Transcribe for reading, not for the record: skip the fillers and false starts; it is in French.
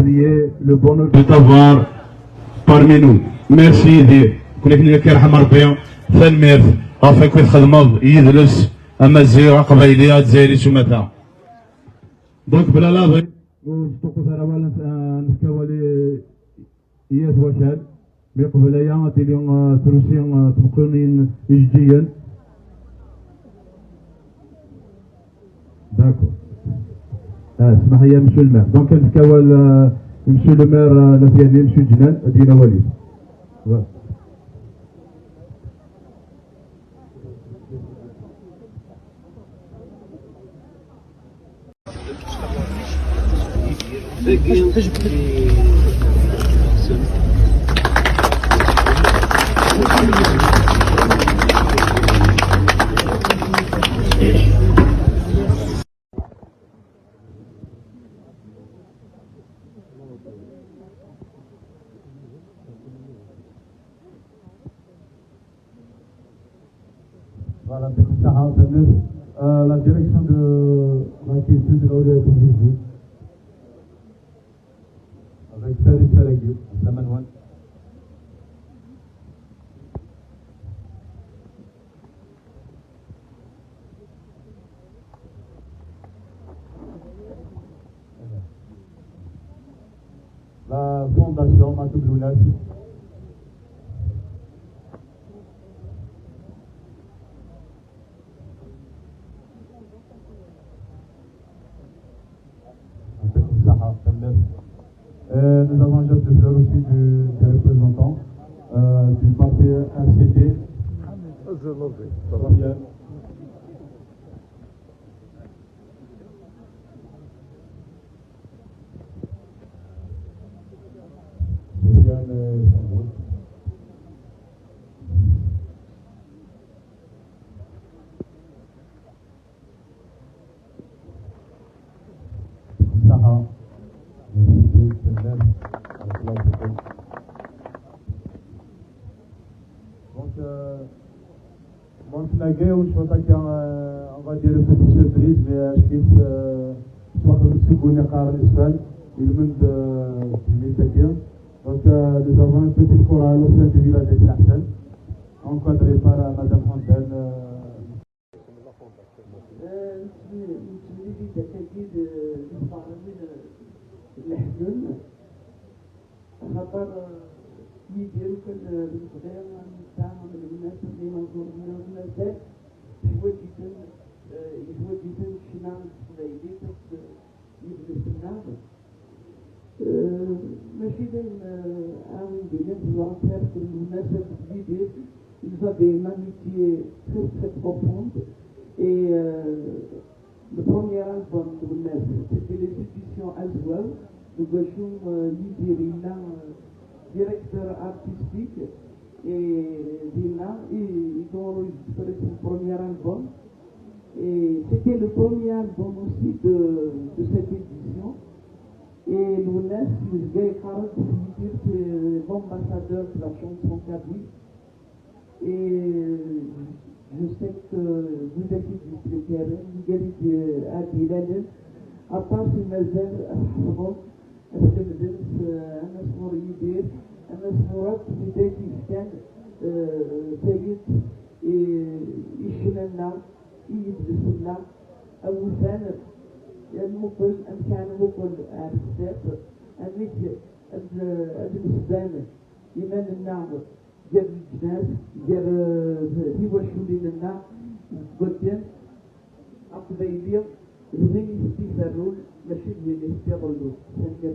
Le bonheur de t'avoir parmi nous. Merci دي كنا كنا كيرحم ربي فالميرث غافا كي تخدمض يدلس امازيغ قبايليه جزائري سمتا دونك بلا لا بغي توقف على ولا نسكاولي يات وشال مي قبل ايام تيلي تروسي تبقونين جديا داكو اسمح لي مسيو المير دونك نسكاول مسيو لو مير لافياني مسيو جنان دينا وليد Voilà, c'est comme ça, la direction de la culture de l'audio publique avec Félix Ferregueux, la Manuel. La fondation Matou Blounas. Nous avons Jacques de Fleur aussi des représentants du parti RCD. Ça va bien. On va dire une petite surprise, mais je pense que donc nous avons une petite chorale au sein du village de Sarsen, encadrée par Madame Fontaine. يديروا كل الخضير نتاعهم الناس اللي موجودين من المناسبات يتوجدون شنا قبيلي يبدو النار ماشي دايم عاون بينا volontaires que المناسبات l'idée ils avaient une amitié très très profonde et le premier album de المناسبات c'était les éditions Azwal de Bachum Lidirina directeur artistique et Dina, ils ont enregistré son premier album et c'était le premier album aussi de cette édition et l'UNES, c'est l'ambassadeur de la chanson kabyle et je sais que vous êtes du terrain, vous êtes à Bilal, à part ce mazel, أنا صور يدير أنا صورات بداية كان سيد يشلنا يدرسنا أو ثاني المقل أن كان مقل عرفتات أنك الإنسان إيمان النعم جاب الجناس جاب في وشولين النعم قدام أقبيلية زين يستيفرون ماشي اللي يستيقظوا ثانية